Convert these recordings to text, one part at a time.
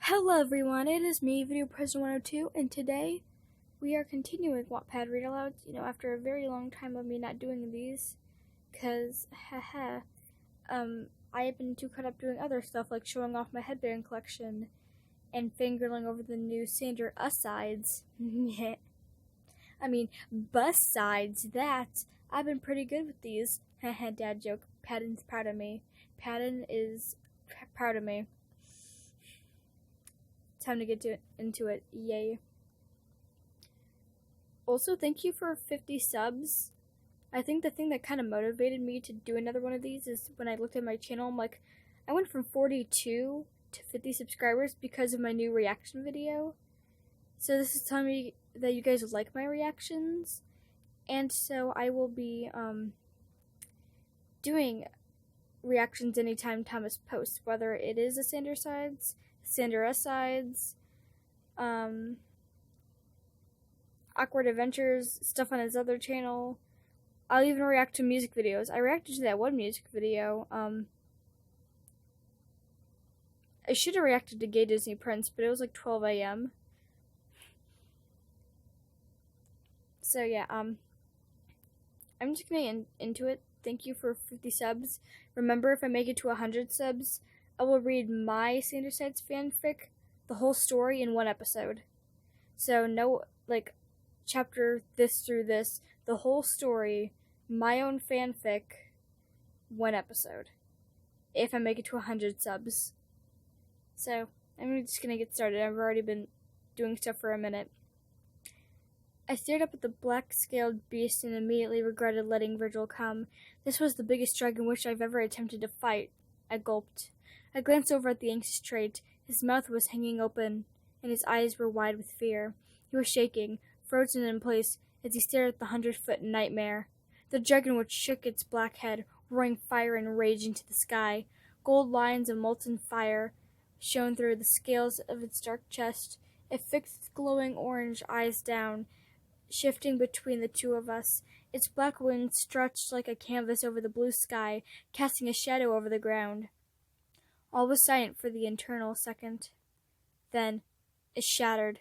Hello everyone, it is me, Video President 102, and today we are continuing Wattpad Read Aloud, after a very long time of me not doing these, because, I have been too caught up doing other stuff, like showing off my headband collection, and fangirling over the new Sander Asides. Bus sides, that. I've been pretty good with these. Dad joke. Patton's proud of me. Patton is proud of me. Time to get into it. Yay. Also, thank you for 50 subs. I think the thing that kind of motivated me to do another one of these is when I looked at my channel, I'm like, I went from 42 to 50 subscribers because of my new reaction video. So this is telling me that you guys like my reactions. And so I will be doing reactions anytime Thomas posts, whether it is a Sander Asides, Awkward Adventures, stuff on his other channel. I'll even react to music videos. I reacted to that one music video. I should have reacted to Gay Disney Prince, but it was like 12 a.m. So yeah, I'm just gonna get into it. Thank you for 50 subs. Remember, if I make it to 100 subs, I will read my Sander Asides fanfic, the whole story, in one episode. So no, chapter this through this, the whole story, my own fanfic, one episode. If I make it to 100 subs. So, I'm just gonna get started. I've already been doing stuff for a minute. I stared up at the black-scaled beast and immediately regretted letting Virgil come. This was the biggest dragon witch I've ever attempted to fight. I gulped. I glanced over at the anxious trait. His mouth was hanging open, and his eyes were wide with fear. He was shaking, frozen in place, as he stared at the 100-foot nightmare. The dragon witch shook its black head, roaring fire and rage into the sky. Gold lines of molten fire shone through the scales of its dark chest. It fixed its glowing orange eyes down, shifting between the two of us. Its black wings stretched like a canvas over the blue sky, casting a shadow over the ground. All was silent for the eternal second. Then, it shattered.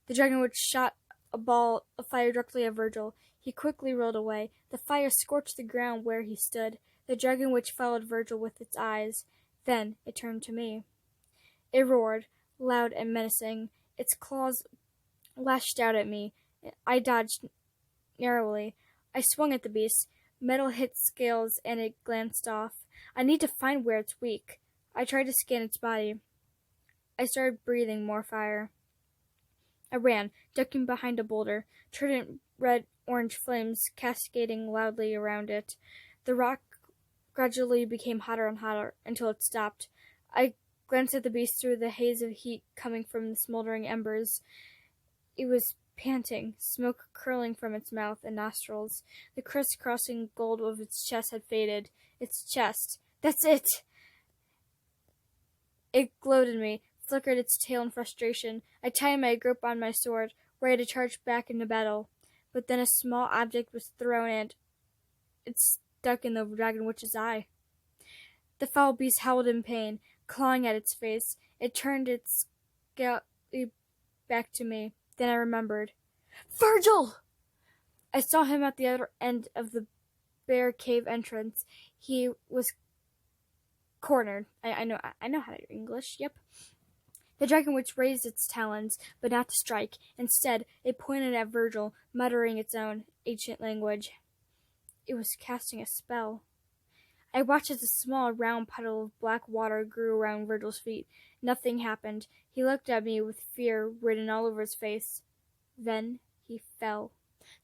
The dragon witch shot a ball of fire directly at Virgil. He quickly rolled away. The fire scorched the ground where he stood. The dragon witch followed Virgil with its eyes. Then it turned to me. It roared, loud and menacing. Its claws lashed out at me. I dodged narrowly. I swung at the beast. Metal hit scales and it glanced off. I need to find where it's weak. I tried to scan its body. I started breathing more fire. I ran, ducking behind a boulder, trident red-orange flames cascading loudly around it. The rock gradually became hotter and hotter until it stopped. I glanced at the beast through the haze of heat coming from the smoldering embers. It was panting, smoke curling from its mouth and nostrils. The crisscrossing gold of its chest had faded. Its chest. That's it! It glowed at me, flickered its tail in frustration. I tightened my grip on my sword, ready to charge back into battle. But then a small object was thrown and it stuck in the dragon witch's eye. The foul beast howled in pain, clawing at its face. It turned its scale back to me. Then I remembered. Virgil! I saw him at the other end of the bare cave entrance. He was cornered. I know how to English, yep. The dragon witch raised its talons, but not to strike. Instead, it pointed at Virgil, muttering its own ancient language. It was casting a spell. I watched as a small, round puddle of black water grew around Virgil's feet. Nothing happened. He looked at me with fear written all over his face. Then he fell.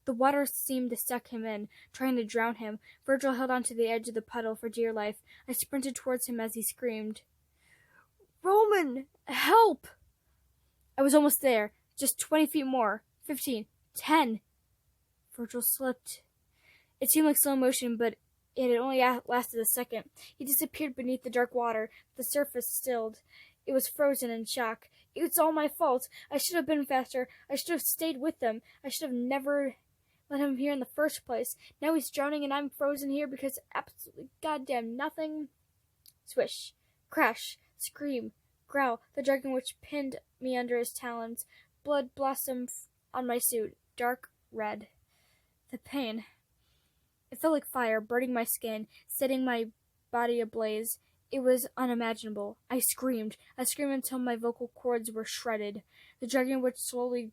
The water seemed to suck him in, trying to drown him. Virgil held onto the edge of the puddle for dear life. I sprinted towards him as he screamed, Roman, help! I was almost there. Just 20 feet more. 15. 10. Virgil slipped. It seemed like slow motion, but it had only lasted a second. He disappeared beneath the dark water. The surface stilled. It was frozen in shock. It's all my fault. I should have been faster. I should have stayed with them. I should have never let him here in the first place. Now he's drowning and I'm frozen here because absolutely goddamn nothing. Swish. Crash. Scream. Growl, the dragon which pinned me under his talons. Blood blossomed on my suit, dark red. The pain. It felt like fire, burning my skin, setting my body ablaze. It was unimaginable. I screamed until my vocal cords were shredded. The dragon which slowly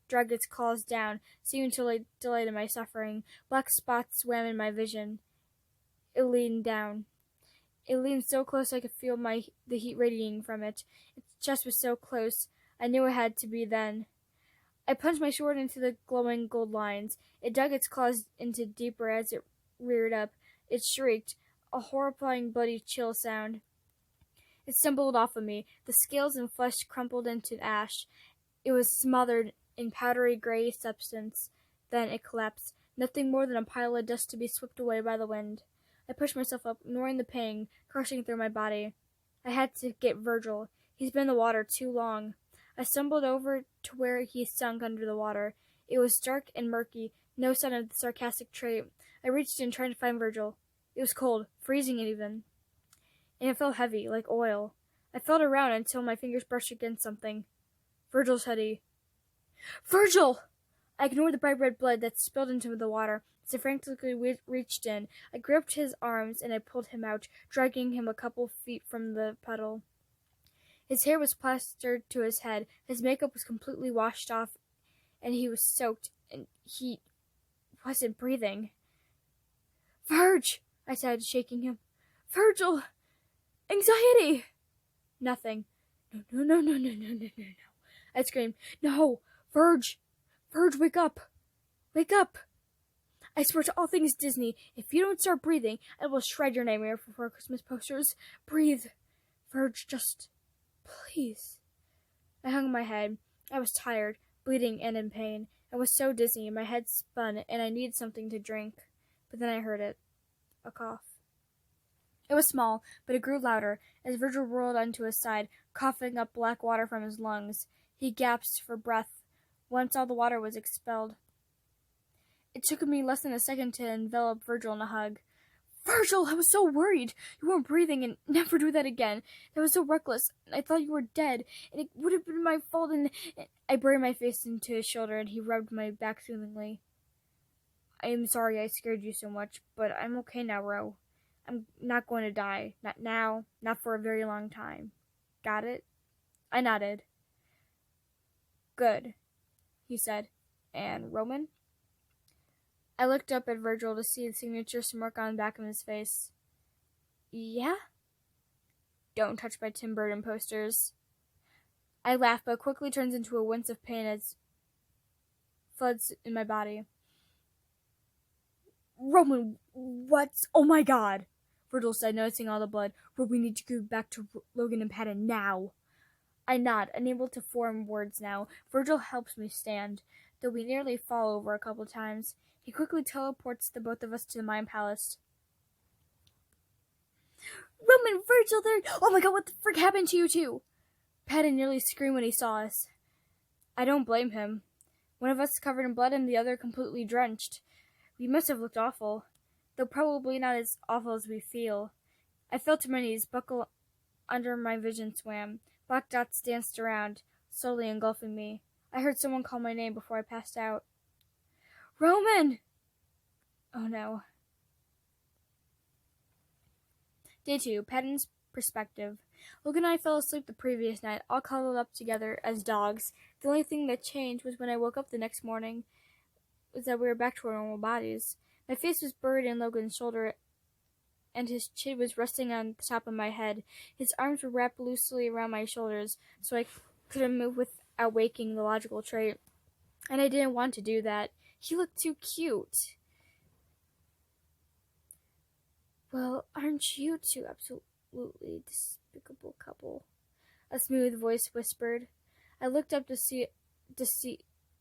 dragged its claws down, seeming to delight in my suffering. Black spots swam in my vision. It leaned down. It leaned so close I could feel the heat radiating from it. Its chest was so close. I knew it had to be then. I plunged my sword into the glowing gold lines. It dug its claws into deeper as it reared up. It shrieked, a horrifying bloody chill sound. It stumbled off of me. The scales and flesh crumpled into ash. It was smothered in powdery gray substance. Then it collapsed, nothing more than a pile of dust to be swept away by the wind. I pushed myself up, ignoring the pain coursing through my body. I had to get Virgil. He's been in the water too long. I stumbled over to where he sunk under the water. It was dark and murky, no sign of the sarcastic trait. I reached in trying to find Virgil. It was cold, freezing even. And it felt heavy, like oil. I felt around until my fingers brushed against something. Virgil's hoodie. Virgil! I ignored the bright red blood that spilled into the water. As I frantically reached in, I gripped his arms and I pulled him out, dragging him a couple feet from the puddle. His hair was plastered to his head, his makeup was completely washed off, and he was soaked, and he wasn't breathing. Virg! I said, shaking him. Virgil! Anxiety! Nothing. No. I screamed. No! Virg! Virg, wake up! Wake up! I swear to all things Disney, if you don't start breathing, I will shred your Nightmare Before Christmas posters. Breathe. Virg, just... please. I hung my head. I was tired, bleeding, and in pain. I was so dizzy, my head spun, and I needed something to drink. But then I heard it. A cough. It was small, but it grew louder as Virgil rolled onto his side, coughing up black water from his lungs. He gasped for breath once all the water was expelled. It took me less than a second to envelop Virgil in a hug. Virgil, I was so worried. You weren't breathing, and never do that again. That was so reckless. I thought you were dead, and it would have been my fault, and I buried my face into his shoulder, and he rubbed my back soothingly. I am sorry I scared you so much, but I'm okay now, Ro. I'm not going to die. Not now. Not for a very long time. Got it? I nodded. Good, he said. And Roman? I looked up at Virgil to see the signature smirk on the back of his face. Yeah? Don't touch my Tim Burton posters. I laughed, but quickly turns into a wince of pain as floods in my body. Roman, what? Oh my god! Virgil said, noticing all the blood. But we need to go back to Logan and Patton now. I nod, unable to form words now. Virgil helps me stand, though we nearly fall over a couple times. He quickly teleports the both of us to the Mind Palace. Roman, Virgil, they're... Oh my god, what the frick happened to you two? Patton nearly screamed when he saw us. I don't blame him. One of us covered in blood and the other completely drenched. We must have looked awful, though probably not as awful as we feel. I fell to my knees, buckle under my vision swam. Black dots danced around, slowly engulfing me. I heard someone call my name before I passed out. Roman! Oh no. Day 2, Patton's perspective. Logan and I fell asleep the previous night, all cuddled up together as dogs. The only thing that changed was when I woke up the next morning, was that we were back to our normal bodies. My face was buried in Logan's shoulder, and his chin was resting on the top of my head. His arms were wrapped loosely around my shoulders, so I couldn't move without waking the logical trait. And I didn't want to do that. He looked too cute. Well, aren't you two absolutely despicable couple? A smooth voice whispered. I looked up to see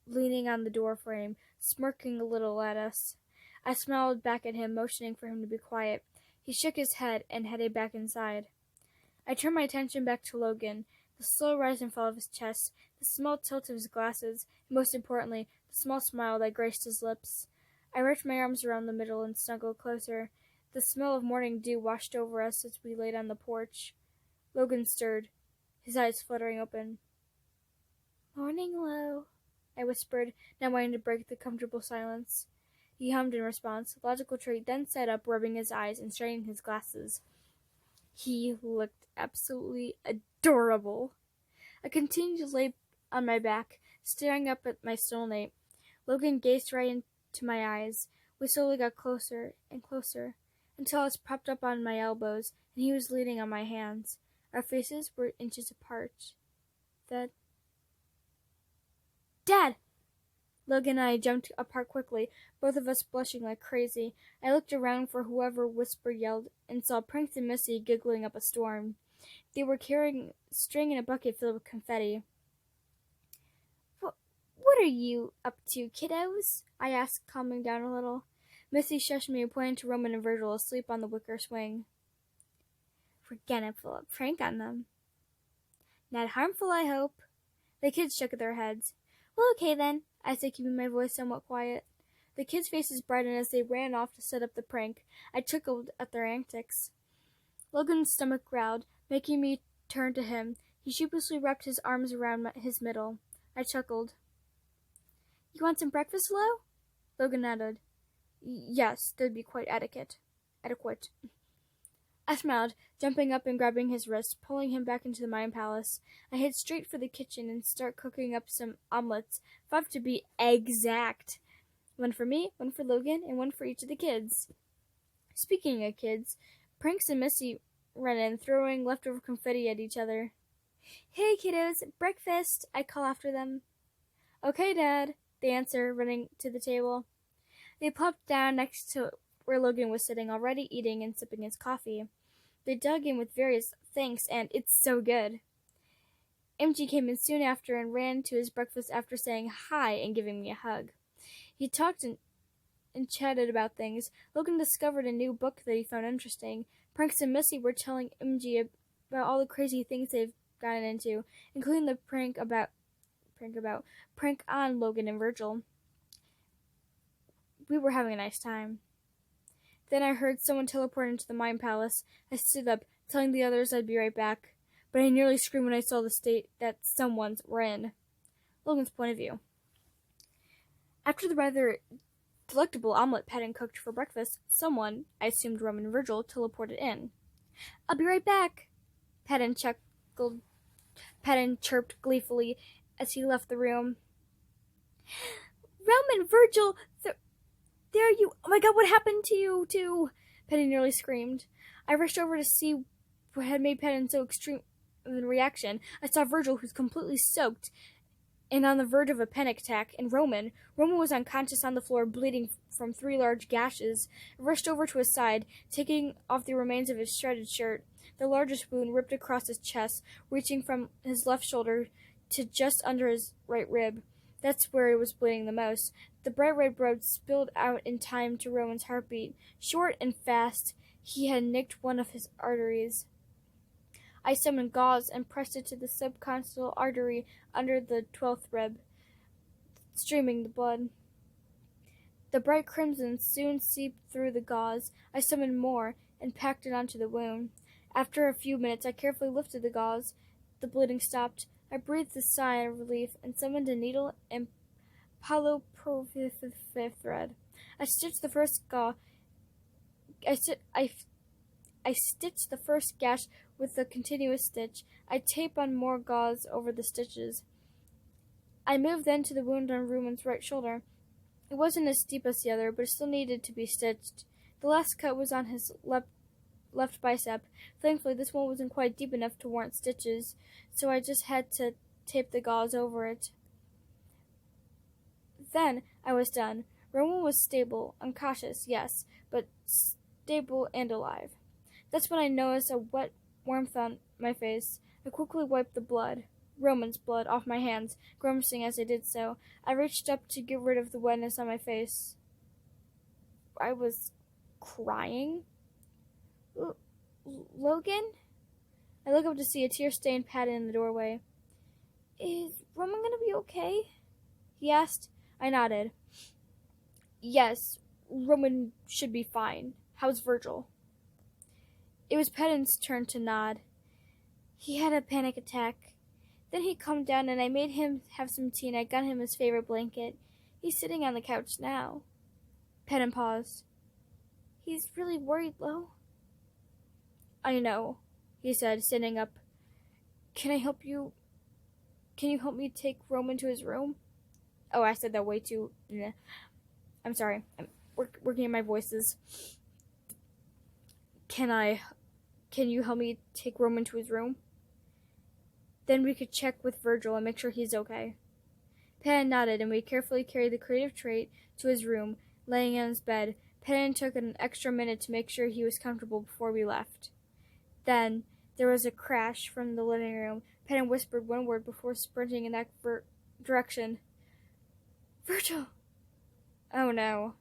leaning on the doorframe, smirking a little at us. I smiled back at him, motioning for him to be quiet. He shook his head and headed back inside. I turned my attention back to Logan, the slow rise and fall of his chest, the small tilt of his glasses, and most importantly, the small smile that graced his lips. I wrapped my arms around the middle and snuggled closer. The smell of morning dew washed over us as we laid on the porch. Logan stirred. his eyes fluttering open. "Morning, Lo," I whispered, not wanting to break the comfortable silence. He hummed in response. Logical trait, then sat up, rubbing his eyes and straining his glasses. He looked absolutely adorable. I continued to lay on my back, staring up at my soulmate. Logan gazed right into my eyes. We slowly got closer and closer, until I was propped up on my elbows, and he was leaning on my hands. Our faces were inches apart. Dad! Logan and I jumped apart quickly, both of us blushing like crazy. I looked around for whoever Whisper yelled and saw Prince and Missy giggling up a storm. They were carrying string in a bucket filled with confetti. What are you up to, kiddos?" I asked, calming down a little. Missy shushed me and pointed to Roman and Virgil asleep on the wicker swing. "We're gonna pull a prank on them." "Not harmful, I hope." The kids shook their heads. "Well, okay then," I said, keeping my voice somewhat quiet. The kids' faces brightened as they ran off to set up the prank. I chuckled at their antics. Logan's stomach growled, making me turn to him. He sheepishly wrapped his arms around his middle. I chuckled. "You want some breakfast, Lo?" Logan nodded. "Yes, that'd be quite adequate." I smiled, jumping up and grabbing his wrist, pulling him back into the Mind Palace. I head straight for the kitchen and start cooking up some omelets, 5 to be exact. 1 for me, 1 for Logan, and 1 for each of the kids. Speaking of kids, Pranks and Missy ran in, throwing leftover confetti at each other. "Hey, kiddos, breakfast," I call after them. "Okay, Dad," they answer, running to the table. They plopped down next to where Logan was sitting, already eating and sipping his coffee. They dug in with various thanks, and "it's so good." MG came in soon after and ran to his breakfast after saying hi and giving me a hug. He talked and chatted about things. Logan discovered a new book that he found interesting. Pranks and Missy were telling MG about all the crazy things they've gotten into, including the prank on Logan and Virgil. We were having a nice time. Then I heard someone teleport into the Mind Palace. I stood up, telling the others I'd be right back, but I nearly screamed when I saw the state that someone's were in. Logan's point of view. After the rather delectable omelet Patton cooked for breakfast, someone, I assumed Roman and Virgil, teleported in. "I'll be right back," Patton chirped gleefully as he left the room. "Roman, Virgil, there you... Oh my god, what happened to you two?" Patton nearly screamed. I rushed over to see what had made Patton so extreme of a reaction. I saw Virgil, who's completely soaked and on the verge of a panic attack, and Roman. Roman was unconscious on the floor, bleeding from 3 large gashes. I rushed over to his side, taking off the remains of his shredded shirt. The largest wound ripped across his chest, reaching from his left shoulder to just under his right rib. That's where he was bleeding the most. The bright red blood spilled out in time to Roman's heartbeat. Short and fast, he had nicked one of his arteries. I summoned gauze and pressed it to the subconscious artery under the 12th rib, streaming the blood. The bright crimson soon seeped through the gauze. I summoned more and packed it onto the wound. After a few minutes, I carefully lifted the gauze. The bleeding stopped. I breathed a sigh of relief and summoned a needle and polypropylene thread. I stitched the first I stitched the first gash with a continuous stitch. I taped on more gauze over the stitches. I moved then to the wound on Roman's right shoulder. It wasn't as deep as the other, but it still needed to be stitched. The last cut was on his left bicep. Thankfully, this one wasn't quite deep enough to warrant stitches, so I just had to tape the gauze over it. Then I was done. Roman was stable, unconscious, yes, but stable and alive. That's when I noticed a wet warmth on my face. I quickly wiped the blood, Roman's blood, off my hands, grimacing as I did so. I reached up to get rid of the wetness on my face. I was crying. Logan? I look up to see a tear-stained Patton in the doorway. "Is Roman gonna be okay?" he asked. I nodded. "Yes, Roman should be fine. How's Virgil?" It was Patton's turn to nod. He had a panic attack. Then he calmed down and I made him have some tea and I got him his favorite blanket. He's sitting on the couch now. Patton paused. He's really worried, Lo. I know, he said, standing up. Can I help you? Can you help me take Roman to his room? Oh, I said that way too. I'm sorry. I'm working on my voices. Can you help me take Roman to his room? Then we could check with Virgil and make sure he's okay. Patton nodded, and we carefully carried the creative trait to his room, laying on his bed. Patton took an extra minute to make sure he was comfortable before we left. Then there was a crash from the living room. Patton whispered one word before sprinting in that direction. Virgil! Oh no.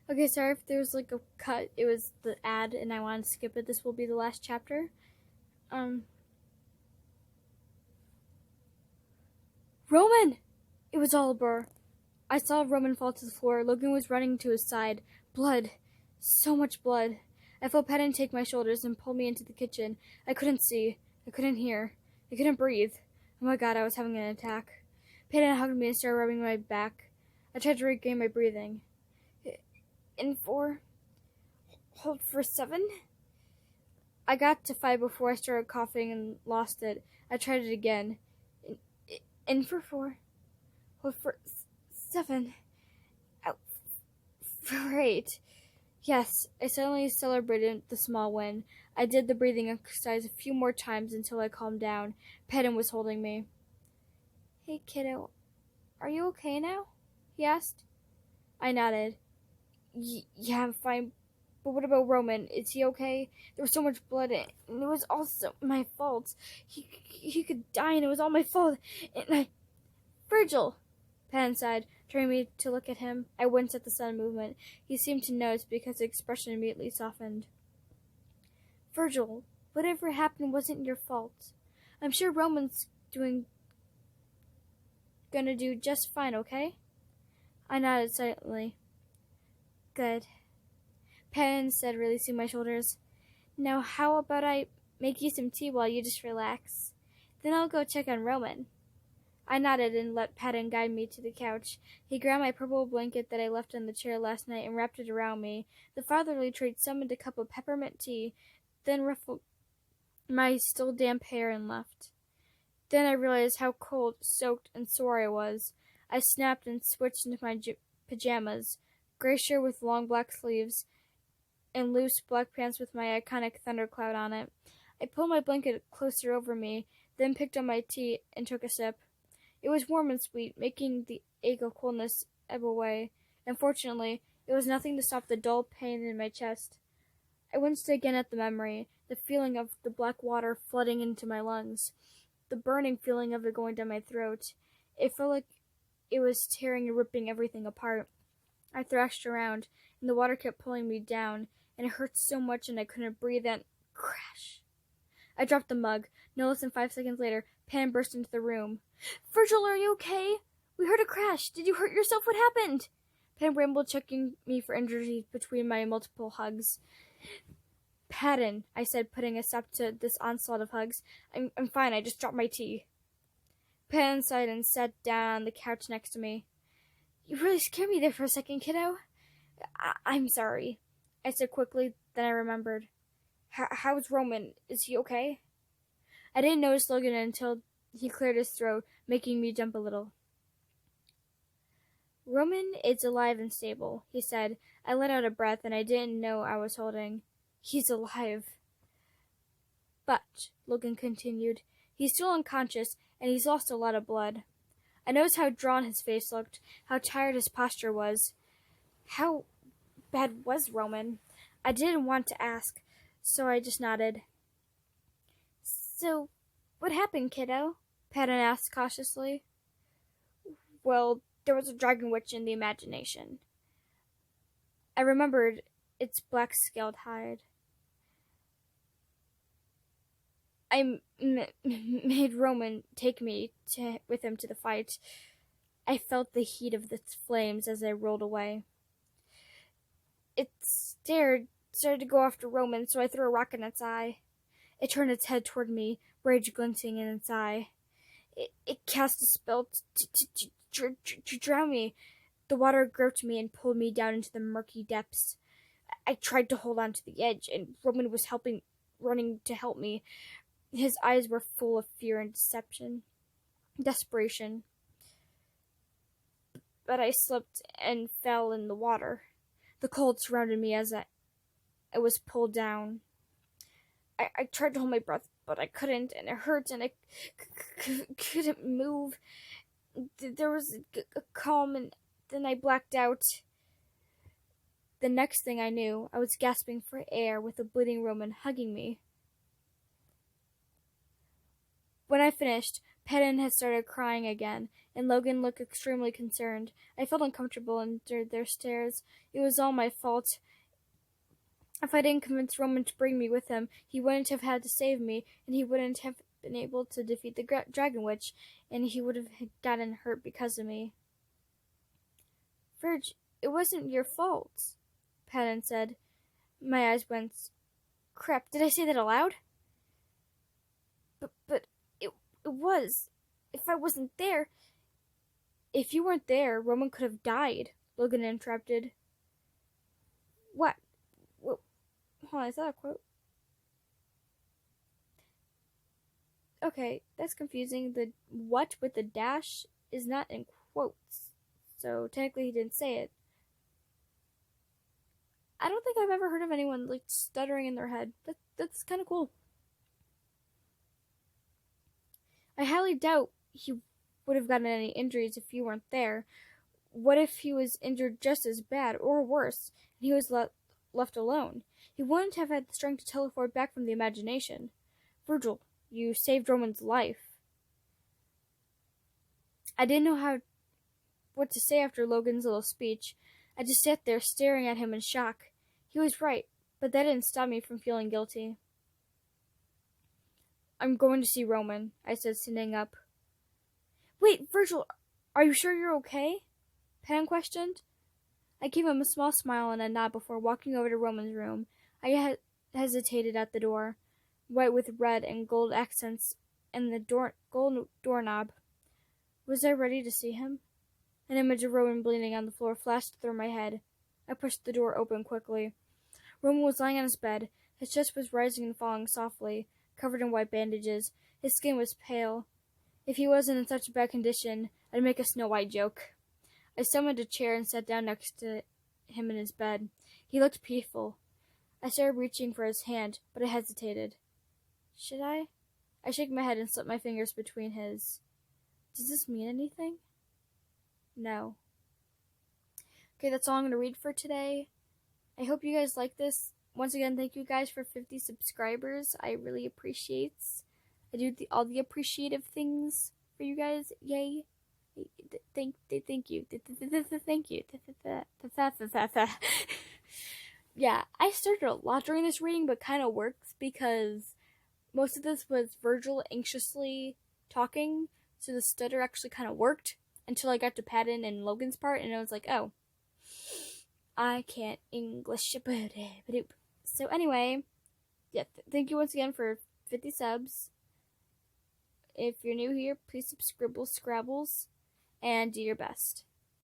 Okay, sorry if there's like a cut. It was the ad and I wanted to skip it. This will be the last chapter. Roman! It was all a blur. I saw Roman fall to the floor. Logan was running to his side. Blood. So much blood. I felt Patton take my shoulders and pull me into the kitchen. I couldn't see. I couldn't hear. I couldn't breathe. Oh my god, I was having an attack. Patton hugged me and started rubbing my back. I tried to regain my breathing. In 4. Hold for 7. I got to 5 before I started coughing and lost it. I tried it again. In for 4. Hold for 7. Out for 8. Yes, I suddenly celebrated the small win. I did the breathing exercise a few more times until I calmed down. Patton was holding me. Hey, kiddo. Are you okay now? He asked. I nodded. Yeah, I'm fine. But what about Roman? Is he okay? There was so much blood, and it was also my fault. He could die, and it was all my fault. And Virgil, Patton sighed, turning me to look at him. I winced at the sudden movement. He seemed to notice because his expression immediately softened. Virgil, whatever happened wasn't your fault. I'm sure Roman's gonna do just fine, okay? I nodded silently. Good. Patton said, releasing my shoulders. Now how about I make you some tea while you just relax? Then I'll go check on Roman. I nodded and let Patton guide me to the couch. He grabbed my purple blanket that I left on the chair last night and wrapped it around me. The fatherly trait summoned a cup of peppermint tea, then ruffled my still damp hair and left. Then I realized how cold, soaked, and sore I was. I snapped and switched into my pajamas, gray shirt with long black sleeves, and loose black pants with my iconic thundercloud on it. I pulled my blanket closer over me, then picked up my tea and took a sip. It was warm and sweet, making the ache of coldness ebb away. Unfortunately, it was nothing to stop the dull pain in my chest. I winced again at the memory, the feeling of the black water flooding into my lungs, the burning feeling of it going down my throat. It felt like it was tearing and ripping everything apart. I thrashed around, and the water kept pulling me down, and it hurt so much and I couldn't breathe, and crash! I dropped the mug. No less than 5 seconds later, Patton burst into the room. Virgil, are you okay? We heard a crash. Did you hurt yourself? What happened? Patton rambled, checking me for injuries between my multiple hugs. Patton, I said, putting a stop to this onslaught of hugs. I'm fine. I just dropped my tea. Patton sighed and sat down on the couch next to me. You really scared me there for a second, kiddo. I'm sorry, I said quickly, then I remembered. How's Roman? Is he okay? I didn't notice Logan until he cleared his throat, making me jump a little. Roman is alive and stable, he said. I let out a breath, and I didn't know I was holding. He's alive. But, Logan continued, he's still unconscious, and he's lost a lot of blood. I noticed how drawn his face looked, how tired his posture was. How bad was Roman? I didn't want to ask, so I just nodded. So, what happened, kiddo? Patton asked cautiously. Well, there was a dragon witch in the imagination. I remembered its black-scaled hide. I made Roman take me with him to the fight. I felt the heat of the flames as I rolled away. It started to go after Roman, so I threw a rock in its eye. It turned its head toward me, rage glinting in its eye. It cast a spell to drown me. The water gripped me and pulled me down into the murky depths. I tried to hold on to the edge, and Roman was running to help me. His eyes were full of fear and desperation. But I slipped and fell in the water. The cold surrounded me as I was pulled down. I tried to hold my breath, but I couldn't, and it hurt, and I couldn't move. There was a calm, and then I blacked out. The next thing I knew, I was gasping for air with a bleeding Roman hugging me. When I finished, Patton had started crying again, and Logan looked extremely concerned. I felt uncomfortable under their stares. It was all my fault. If I didn't convince Roman to bring me with him, he wouldn't have had to save me, and he wouldn't have been able to defeat the Dragon Witch, and he would have gotten hurt because of me. Virg, it wasn't your fault, Patton said. My eyes went, crap, did I say that aloud? But it was. If I wasn't there... If you weren't there, Roman could have died, Logan interrupted. What? Hold on, is that a quote? Okay, that's confusing. The what with the dash is not in quotes. So technically he didn't say it. I don't think I've ever heard of anyone like stuttering in their head. That's kind of cool. I highly doubt he would have gotten any injuries if you weren't there. What if he was injured just as bad or worse, and he was left alone? He wouldn't have had the strength to teleport back from the imagination. Virgil, you saved Roman's life. I didn't know what to say after Logan's little speech. I just sat there staring at him in shock. He was right, but that didn't stop me from feeling guilty. I'm going to see Roman, I said, standing up. Wait, Virgil, are you sure you're okay? Patton questioned. I gave him a small smile and a nod before walking over to Roman's room. I hesitated at the door, white with red and gold accents, and the gold doorknob. Was I ready to see him? An image of Roman bleeding on the floor flashed through my head. I pushed the door open quickly. Roman was lying on his bed. His chest was rising and falling softly, covered in white bandages. His skin was pale. If he wasn't in such a bad condition, I'd make a Snow White joke. I summoned a chair and sat down next to him in his bed. He looked peaceful. I started reaching for his hand, but I hesitated. Should I? I shook my head and slipped my fingers between his. Does this mean anything? No. Okay, that's all I'm going to read for today. I hope you guys like this. Once again, thank you guys for 50 subscribers. I really appreciate it. I do all the appreciative things for you guys. Yay. Thank you. Thank you. Yeah, I started a lot during this reading, but kind of works because most of this was Virgil anxiously talking, so the stutter actually kind of worked until I got to Patton and Logan's part, and I was like, oh, I can't English about it. So anyway, yeah, thank you once again for 50 subs. If you're new here, please subscribe, Scrabbles, and do your best.